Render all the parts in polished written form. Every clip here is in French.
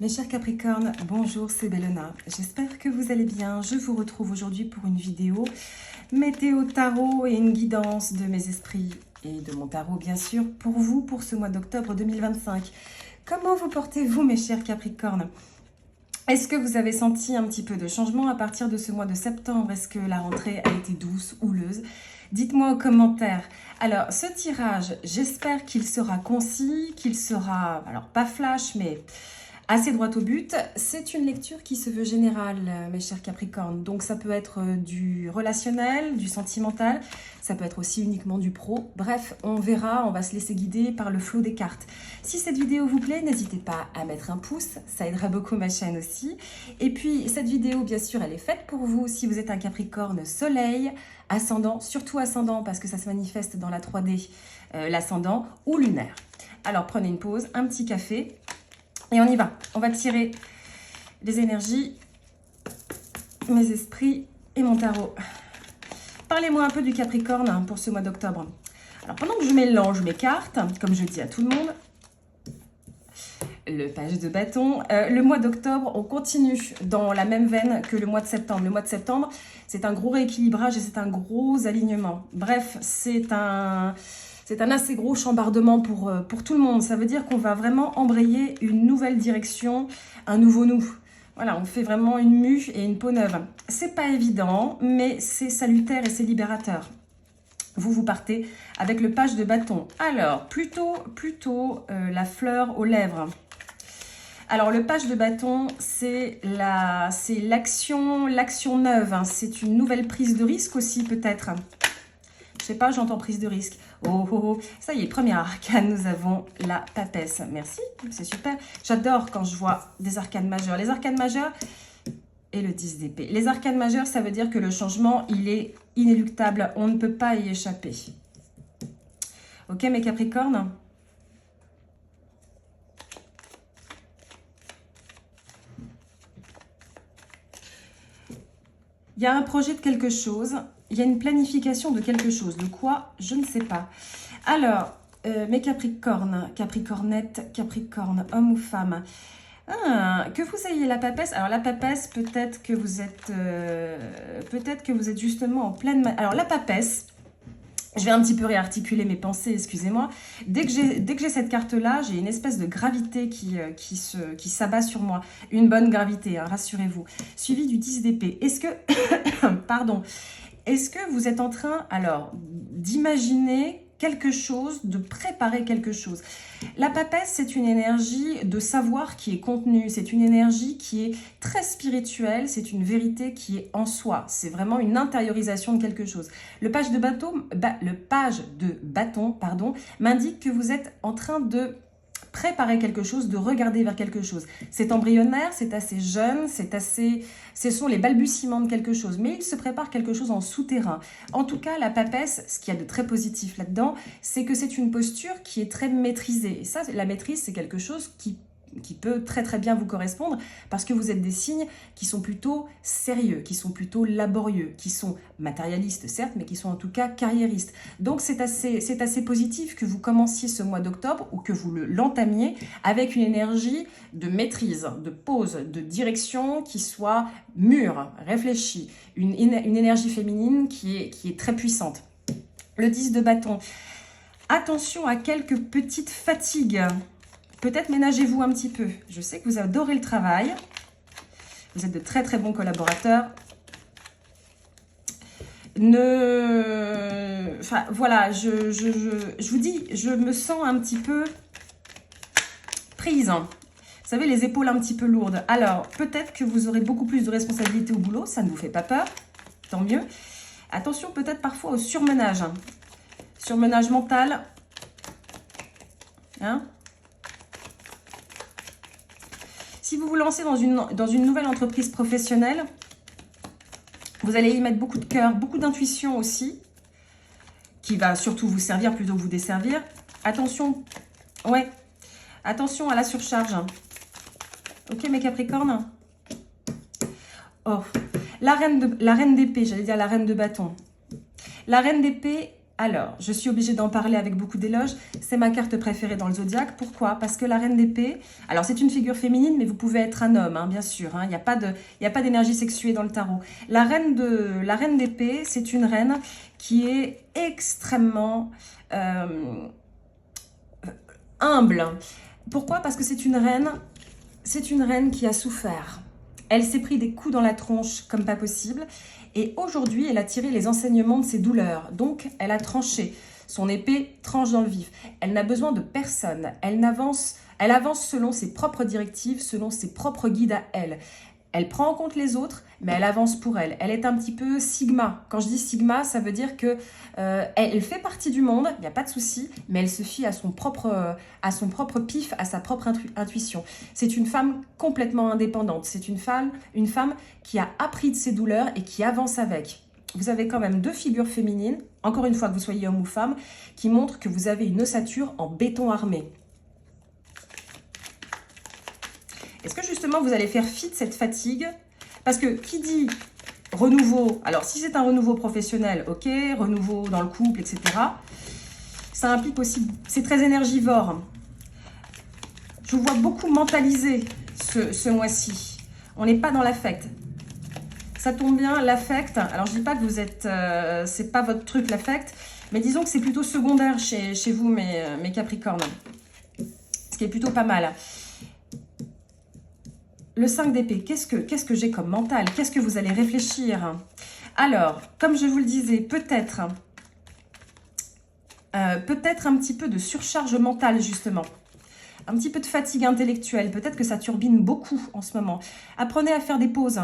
Mes chers Capricornes, bonjour, c'est Bellona. J'espère que vous allez bien. Je vous retrouve aujourd'hui pour une vidéo météo tarot et une guidance de mes esprits et de mon tarot, bien sûr, pour vous, pour ce mois d'octobre 2025. Comment vous portez-vous, mes chers Capricornes? Est-ce que vous avez senti un petit peu de changement à partir de ce mois de septembre? Est-ce que la rentrée a été douce, houleuse? Dites-moi en commentaire. Alors, ce tirage, j'espère qu'il sera concis, qu'il sera, alors pas flash, mais assez droit au but. C'est une lecture qui se veut générale, mes chers Capricornes. Donc ça peut être du relationnel, du sentimental, ça peut être aussi uniquement du pro. Bref, on verra, on va se laisser guider par le flot des cartes. Si cette vidéo vous plaît, n'hésitez pas à mettre un pouce, ça aidera beaucoup ma chaîne aussi. Et puis cette vidéo, bien sûr, elle est faite pour vous si vous êtes un Capricorne soleil, ascendant, surtout ascendant parce que ça se manifeste dans la 3D, l'ascendant ou lunaire. Alors prenez une pause, un petit café. Et on y va. On va tirer les énergies, mes esprits et mon tarot. Parlez-moi un peu du Capricorne pour ce mois d'octobre. Alors, pendant que je mélange mes cartes, comme je dis à tout le monde, le page de bâton, le mois d'octobre, on continue dans la même veine que le mois de septembre. Le mois de septembre, c'est un gros rééquilibrage et c'est un gros alignement. Bref, c'est un assez gros chambardement pour tout le monde. Ça veut dire qu'on va vraiment embrayer une nouvelle direction, un nouveau nous. Voilà, on fait vraiment une mue et une peau neuve. C'est pas évident, mais c'est salutaire et c'est libérateur. Vous partez avec le page de bâton. Alors, plutôt la fleur aux lèvres. Alors, le page de bâton, c'est l'action neuve. Hein. C'est une nouvelle prise de risque aussi, peut-être. Je sais pas, j'entends prise de risque. Oh, oh, oh. Ça y est, première arcane, nous avons la papesse. Merci, c'est super. J'adore quand je vois des arcanes majeures. Les arcanes majeures et le 10 d'épée. Les arcanes majeures, ça veut dire que le changement, il est inéluctable. On ne peut pas y échapper. Ok, mes Capricornes? Il y a un projet de quelque chose. Il y a une planification de quelque chose. De quoi? Je ne sais pas. Alors, mes Capricornes, Capricornettes, Capricorne, homme ou femme, que vous ayez la papesse. Alors, la papesse, peut-être que vous êtes justement en pleine... Alors, la papesse, je vais un petit peu réarticuler mes pensées, excusez-moi. Dès que j'ai cette carte-là, j'ai une espèce de gravité qui s'abat sur moi. Une bonne gravité, hein, rassurez-vous. Suivi du 10 d'épée. Est-ce que... Pardon. Est-ce que vous êtes en train, alors, d'imaginer quelque chose, de préparer quelque chose? La papesse, c'est une énergie de savoir qui est contenue. C'est une énergie qui est très spirituelle. C'est une vérité qui est en soi. C'est vraiment une intériorisation de quelque chose. Le page de bâton, m'indique que vous êtes en train de préparer quelque chose, de regarder vers quelque chose. C'est embryonnaire, c'est assez jeune, ce sont les balbutiements de quelque chose, mais il se prépare quelque chose en souterrain. En tout cas, la papesse, ce qu'il y a de très positif là-dedans, c'est que c'est une posture qui est très maîtrisée. Et ça, la maîtrise, c'est quelque chose qui peut très très bien vous correspondre parce que vous êtes des signes qui sont plutôt sérieux, qui sont plutôt laborieux, qui sont matérialistes certes, mais qui sont en tout cas carriéristes. Donc c'est assez positif que vous commenciez ce mois d'octobre ou que vous l'entamiez avec une énergie de maîtrise, de pause, de direction qui soit mûre, réfléchie, une énergie féminine qui est très puissante. Le 10 de bâton. Attention à quelques petites fatigues. Peut-être ménagez-vous un petit peu. Je sais que vous adorez le travail. Vous êtes de très très bons collaborateurs. Enfin, voilà, je vous dis, je me sens un petit peu prise. Vous savez, les épaules un petit peu lourdes. Alors, peut-être que vous aurez beaucoup plus de responsabilités au boulot. Ça ne vous fait pas peur. Tant mieux. Attention peut-être parfois au surmenage. Surmenage mental. Hein? Si vous vous lancez dans une nouvelle entreprise professionnelle, vous allez y mettre beaucoup de cœur, beaucoup d'intuition aussi, qui va surtout vous servir plutôt que vous desservir. Attention, ouais, attention à la surcharge. Ok, mes Capricornes? Oh, la reine d'épée, j'allais dire la reine de bâton. La reine d'épée, Alors, je suis obligée d'en parler avec beaucoup d'éloges. C'est ma carte préférée dans le zodiaque. Pourquoi? Parce que la reine d'épée, alors c'est une figure féminine, mais vous pouvez être un homme, hein, bien sûr. Il n'y a pas d'énergie sexuée dans le tarot. La reine d'épée, c'est une reine qui est extrêmement humble. Pourquoi? Parce que c'est une reine qui a souffert. Elle s'est pris des coups dans la tronche comme pas possible. Et aujourd'hui, elle a tiré les enseignements de ses douleurs. Donc, elle a tranché. Son épée tranche dans le vif. Elle n'a besoin de personne. Elle avance selon ses propres directives, selon ses propres guides à elle. Elle prend en compte les autres, mais elle avance pour elle. Elle est un petit peu Sigma. Quand je dis Sigma, ça veut dire que elle fait partie du monde, il n'y a pas de souci, mais elle se fie à son propre pif, à sa propre intuition. C'est une femme complètement indépendante. C'est une femme qui a appris de ses douleurs et qui avance avec. Vous avez quand même deux figures féminines, encore une fois que vous soyez homme ou femme, qui montrent que vous avez une ossature en béton armé. Est-ce que justement vous allez faire fi de cette fatigue? Parce que qui dit renouveau, alors si c'est un renouveau professionnel, ok, renouveau dans le couple, etc. Ça implique aussi, c'est très énergivore. Je vous vois beaucoup mentaliser ce mois-ci. On n'est pas dans l'affect. Ça tombe bien, l'affect, alors je dis pas que vous êtes, c'est pas votre truc l'affect, mais disons que c'est plutôt secondaire chez vous mes Capricornes. Ce qui est plutôt pas mal. Le 5 d'épée, qu'est-ce que j'ai comme mental? Qu'est-ce que vous allez réfléchir? Alors, comme je vous le disais, peut-être un petit peu de surcharge mentale, justement. Un petit peu de fatigue intellectuelle. Peut-être que ça turbine beaucoup en ce moment. Apprenez à faire des pauses.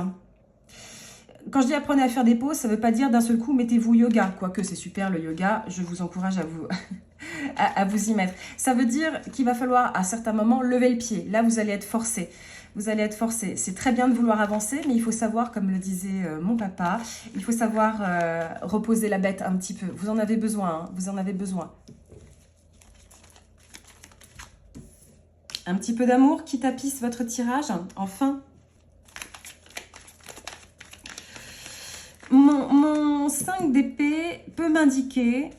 Quand je dis apprenez à faire des pauses, ça ne veut pas dire d'un seul coup mettez-vous yoga. Quoique c'est super le yoga, je vous encourage à vous, à vous y mettre. Ça veut dire qu'il va falloir à certains moments lever le pied. Là, vous allez être forcé. Vous allez être forcé. C'est très bien de vouloir avancer, mais il faut savoir, comme le disait mon papa, il faut savoir reposer la bête un petit peu. Vous en avez besoin, hein, vous en avez besoin. Un petit peu d'amour qui tapisse votre tirage, enfin. Mon 5 d'épée peut m'indiquer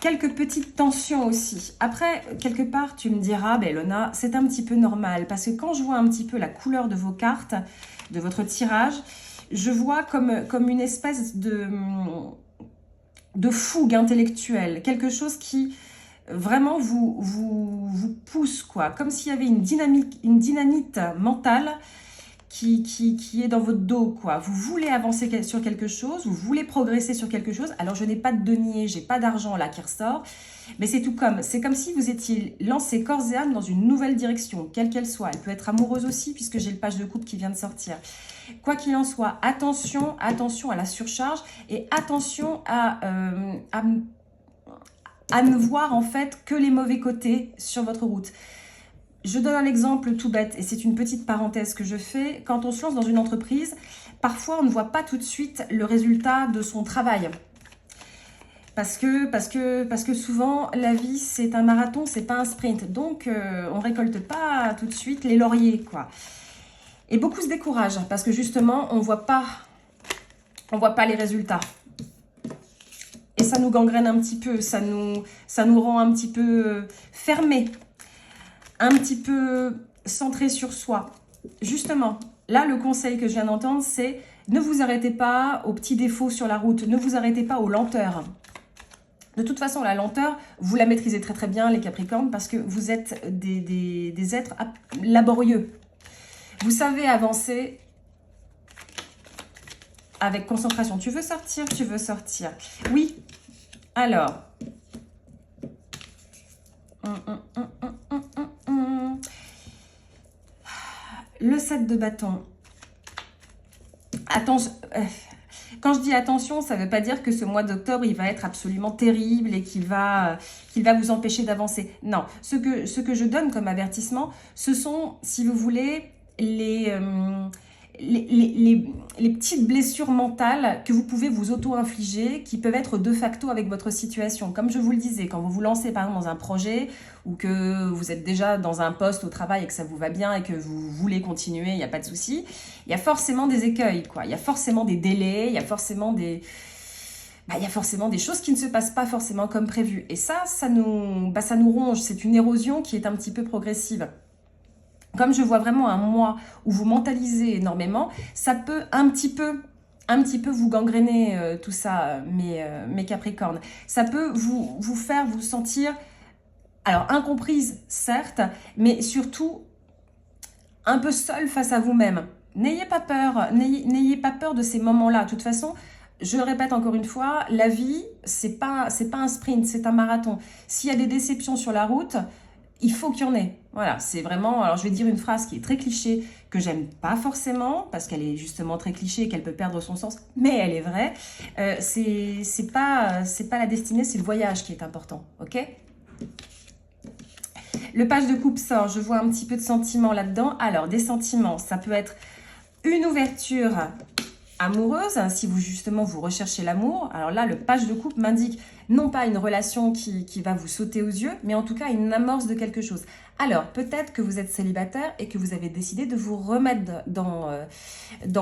quelques petites tensions aussi. Après, quelque part, tu me diras, Bellona, c'est un petit peu normal. Parce que quand je vois un petit peu la couleur de vos cartes, de votre tirage, je vois comme une espèce de fougue intellectuelle. Quelque chose qui vraiment vous pousse, quoi. Comme s'il y avait une dynamite mentale qui est dans votre dos, quoi. Vous voulez avancer sur quelque chose, vous voulez progresser sur quelque chose. Alors, je n'ai pas de denier, j'ai pas d'argent là qui ressort, mais c'est comme si vous étiez lancé corps et âme dans une nouvelle direction, quelle qu'elle soit. Elle peut être amoureuse aussi, puisque j'ai le page de coupe qui vient de sortir. Quoi qu'il en soit, attention à la surcharge et attention à ne voir en fait que les mauvais côtés sur votre route. Je donne un exemple tout bête, et c'est une petite parenthèse que je fais. Quand on se lance dans une entreprise, parfois on ne voit pas tout de suite le résultat de son travail. Parce que souvent, la vie, c'est un marathon, c'est pas un sprint. Donc, on récolte pas tout de suite les lauriers, quoi. Et beaucoup se découragent, parce que justement, on voit pas les résultats. Et ça nous gangrène un petit peu, ça nous rend un petit peu fermés. Un petit peu centré sur soi. Justement, là, le conseil que je viens d'entendre, c'est ne vous arrêtez pas aux petits défauts sur la route, ne vous arrêtez pas aux lenteurs. De toute façon, la lenteur, vous la maîtrisez très très bien, les Capricornes, parce que vous êtes des êtres laborieux. Vous savez avancer avec concentration. Tu veux sortir? Tu veux sortir. Oui. Alors. Le 7 de bâton. Attention, quand je dis attention, ça ne veut pas dire que ce mois d'octobre, il va être absolument terrible et qu'il va vous empêcher d'avancer. Non, ce que je donne comme avertissement, ce sont, si vous voulez, les petites blessures mentales que vous pouvez vous auto-infliger, qui peuvent être de facto avec votre situation. Comme je vous le disais, quand vous vous lancez par exemple dans un projet ou que vous êtes déjà dans un poste au travail et que ça vous va bien et que vous voulez continuer, il n'y a pas de souci, il y a forcément des écueils, quoi. Il y a forcément des délais, il y a forcément des bah, il y a forcément des choses qui ne se passent pas forcément comme prévu. Et ça nous ronge. C'est une érosion qui est un petit peu progressive. Comme je vois vraiment un mois où vous mentalisez énormément, ça peut un petit peu vous gangréner tout ça, mes Capricornes. Ça peut vous faire vous sentir, alors incomprise certes, mais surtout un peu seul face à vous-même. N'ayez pas peur de ces moments-là. De toute façon, je le répète encore une fois, la vie, c'est pas un sprint, c'est un marathon. S'il y a des déceptions sur la route, il faut qu'il y en ait. Voilà, c'est vraiment... Alors, je vais dire une phrase qui est très cliché, que j'aime pas forcément, parce qu'elle est justement très cliché et qu'elle peut perdre son sens, mais elle est vraie. C'est pas la destinée, c'est le voyage qui est important, ok ? Le page de coupe sort, je vois un petit peu de sentiments là-dedans. Alors, des sentiments, ça peut être une ouverture amoureuse, hein, si vous justement vous recherchez l'amour. Alors là, le page de coupe m'indique non pas une relation qui va vous sauter aux yeux, mais en tout cas une amorce de quelque chose. Alors, peut-être que vous êtes célibataire et que vous avez décidé de vous remettre dans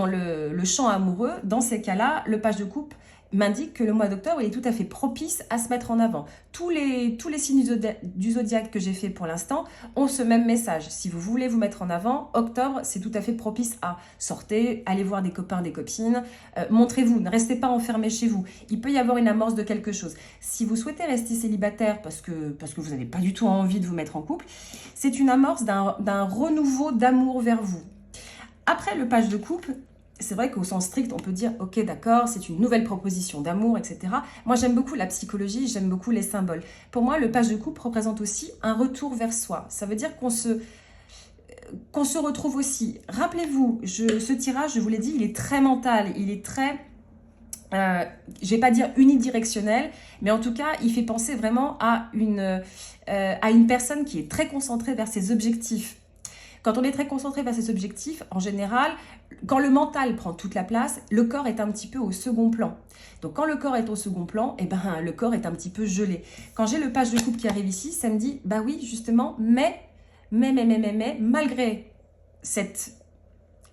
le champ amoureux. Dans ces cas-là, le page de coupe m'indique que le mois d'octobre est tout à fait propice à se mettre en avant. Tous les signes du zodiaque que j'ai fait pour l'instant ont ce même message. Si vous voulez vous mettre en avant, octobre, c'est tout à fait propice à sortir, aller voir des copains, des copines, montrez-vous, ne restez pas enfermés chez vous. Il peut y avoir une amorce de quelque chose. Si vous souhaitez rester célibataire parce que vous n'avez pas du tout envie de vous mettre en couple, c'est une amorce d'un renouveau d'amour vers vous. Après le page de coupe, c'est vrai qu'au sens strict, on peut dire « Ok, d'accord, c'est une nouvelle proposition d'amour, etc. » Moi, j'aime beaucoup la psychologie, j'aime beaucoup les symboles. Pour moi, le page de coupe représente aussi un retour vers soi. Ça veut dire qu'on se retrouve aussi. Rappelez-vous, ce tirage, je vous l'ai dit, il est très mental, il est très... je ne vais pas dire unidirectionnel, mais en tout cas, il fait penser vraiment à une personne qui est très concentrée vers ses objectifs. Quand on est très concentré vers ses objectifs, en général, quand le mental prend toute la place, le corps est un petit peu au second plan. Donc quand le corps est au second plan, eh ben, le corps est un petit peu gelé. Quand j'ai le page de coupe qui arrive ici, ça me dit, bah oui, justement, mais malgré cette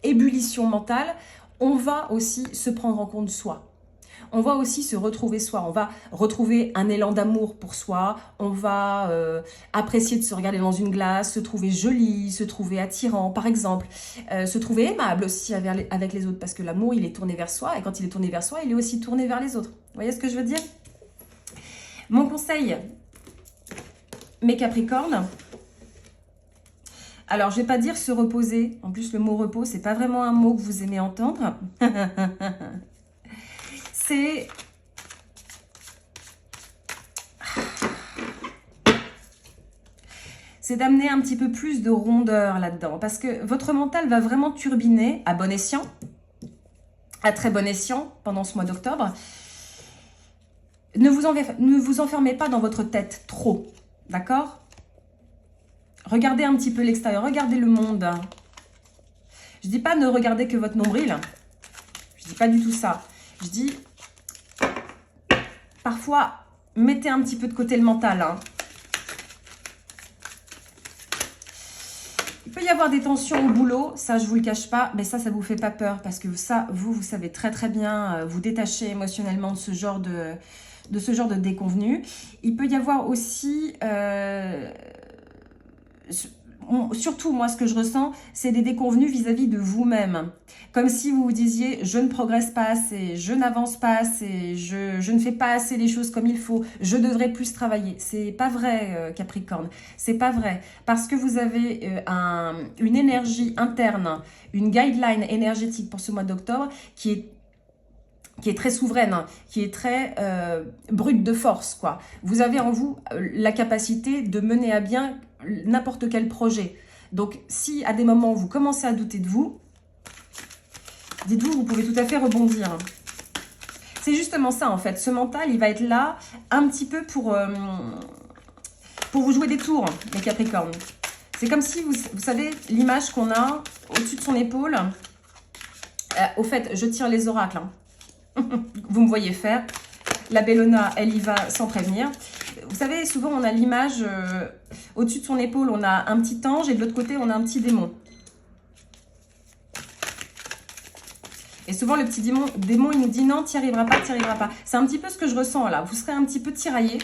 ébullition mentale, on va aussi se prendre en compte soi. On va aussi se retrouver soi, on va retrouver un élan d'amour pour soi, on va apprécier de se regarder dans une glace, se trouver jolie, se trouver attirant par exemple, se trouver aimable aussi avec les autres parce que l'amour il est tourné vers soi et quand il est tourné vers soi, il est aussi tourné vers les autres. Vous voyez ce que je veux dire? Mon conseil, mes Capricornes, alors je ne vais pas dire se reposer, en plus le mot repos c'est pas vraiment un mot que vous aimez entendre. C'est d'amener un petit peu plus de rondeur là-dedans. Parce que votre mental va vraiment turbiner à bon escient, à très bon escient pendant ce mois d'octobre. Ne vous enfermez pas dans votre tête trop, d'accord? Regardez un petit peu l'extérieur, regardez le monde. Je ne dis pas ne regardez que votre nombril. Je ne dis pas du tout ça. Je dis... Parfois, mettez un petit peu de côté le mental. Hein. Il peut y avoir des tensions au boulot, ça je ne vous le cache pas, mais ça vous fait pas peur parce que ça, vous savez très très bien vous détacher émotionnellement de ce genre de déconvenu. Il peut y avoir aussi... surtout, moi, ce que je ressens, c'est des déconvenus vis-à-vis de vous-même. Comme si vous vous disiez, je ne progresse pas assez, je n'avance pas assez, je ne fais pas assez les choses comme il faut, je devrais plus travailler. C'est pas vrai, Capricorne, c'est pas vrai. Parce que vous avez une énergie interne, une guideline énergétique pour ce mois d'octobre qui est très souveraine, qui est très brute de force, quoi. Vous avez en vous la capacité de mener à bien n'importe quel projet. Donc, si à des moments vous commencez à douter de vous, dites-vous, vous pouvez tout à fait rebondir. C'est justement ça, en fait. Ce mental, il va être là un petit peu pour vous jouer des tours, les Capricornes. C'est comme si, vous savez, l'image qu'on a au-dessus de son épaule. Au fait, je tire les oracles. Hein. Vous me voyez faire. La Bellona, elle y va sans prévenir. Vous savez, souvent, on a l'image, au-dessus de son épaule, on a un petit ange et de l'autre côté, on a un petit démon. Et souvent, le petit démon, il nous dit non, tu n'y arriveras pas, tu n'y arriveras pas. C'est un petit peu ce que je ressens là. Vous serez un petit peu tiraillé.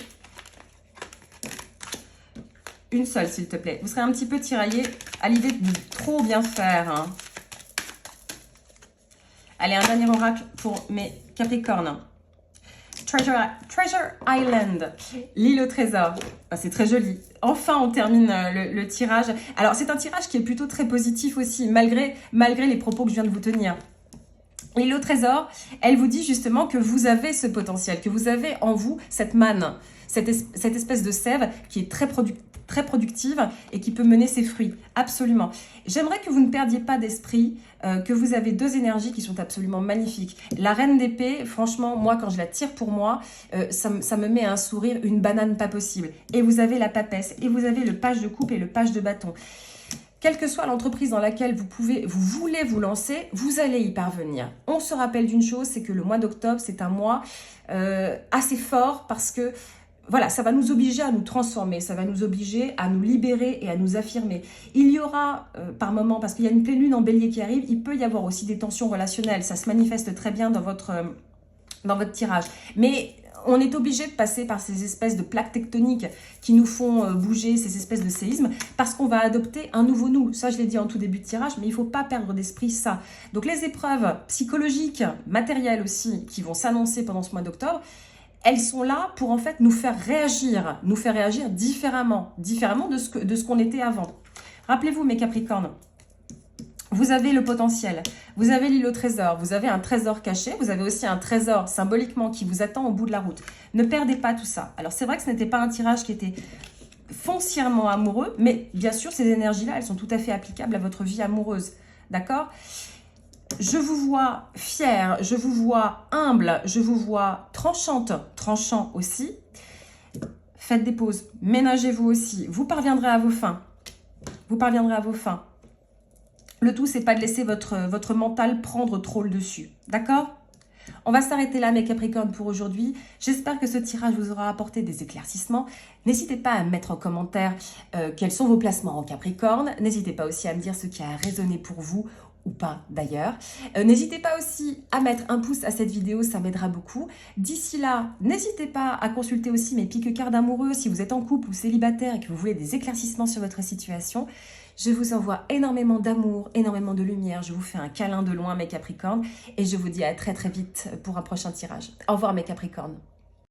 Une seule, s'il te plaît. Vous serez un petit peu tiraillé à l'idée de trop bien faire. Hein. Allez, un dernier oracle pour mes Capricornes. Treasure Island, l'île au trésor. C'est très joli. Enfin, on termine le tirage. Alors, c'est un tirage qui est plutôt très positif aussi, malgré les propos que je viens de vous tenir. L'île au trésor, elle vous dit justement que vous avez ce potentiel, que vous avez en vous cette manne, cette espèce de sève qui est très productive et qui peut mener ses fruits. Absolument. J'aimerais que vous ne perdiez pas d'esprit, que vous avez deux énergies qui sont absolument magnifiques. La reine d'épée, franchement, moi, quand je la tire pour moi, ça me met un sourire, une banane pas possible. Et vous avez la papesse, et vous avez le page de coupe et le page de bâton. Quelle que soit l'entreprise dans laquelle vous voulez vous lancer, vous allez y parvenir. On se rappelle d'une chose, c'est que le mois d'octobre, c'est un mois assez fort parce que voilà, ça va nous obliger à nous transformer, ça va nous obliger à nous libérer et à nous affirmer. Il y aura par moment, parce qu'il y a une pleine lune en bélier qui arrive, il peut y avoir aussi des tensions relationnelles. Ça se manifeste très bien dans votre tirage. Mais on est obligé de passer par ces espèces de plaques tectoniques qui nous font bouger, ces espèces de séismes, parce qu'on va adopter un nouveau nous. Ça, je l'ai dit en tout début de tirage, mais il ne faut pas perdre d'esprit ça. Donc les épreuves psychologiques, matérielles aussi, qui vont s'annoncer pendant ce mois d'octobre, elles sont là pour en fait nous faire réagir différemment de ce qu'on était avant. Rappelez-vous mes Capricornes, vous avez le potentiel, vous avez l'île au trésor, vous avez un trésor caché, vous avez aussi un trésor symboliquement qui vous attend au bout de la route. Ne perdez pas tout ça. Alors c'est vrai que ce n'était pas un tirage qui était foncièrement amoureux, mais bien sûr ces énergies-là, elles sont tout à fait applicables à votre vie amoureuse. D'accord ? Je vous vois fière, je vous vois humble, je vous vois tranchante, tranchant aussi. Faites des pauses, ménagez-vous aussi. Vous parviendrez à vos fins. Vous parviendrez à vos fins. Le tout, c'est pas de laisser votre mental prendre trop le dessus. D'accord ? On va s'arrêter là, mes Capricornes, pour aujourd'hui. J'espère que ce tirage vous aura apporté des éclaircissements. N'hésitez pas à mettre en commentaire quels sont vos placements en Capricorne. N'hésitez pas aussi à me dire ce qui a résonné pour vous ou pas d'ailleurs. N'hésitez pas aussi à mettre un pouce à cette vidéo, ça m'aidera beaucoup. D'ici là, n'hésitez pas à consulter aussi mes pique-cards amoureux si vous êtes en couple ou célibataire et que vous voulez des éclaircissements sur votre situation. Je vous envoie énormément d'amour, énormément de lumière. Je vous fais un câlin de loin, mes Capricornes. Et je vous dis à très très vite pour un prochain tirage. Au revoir, mes Capricornes.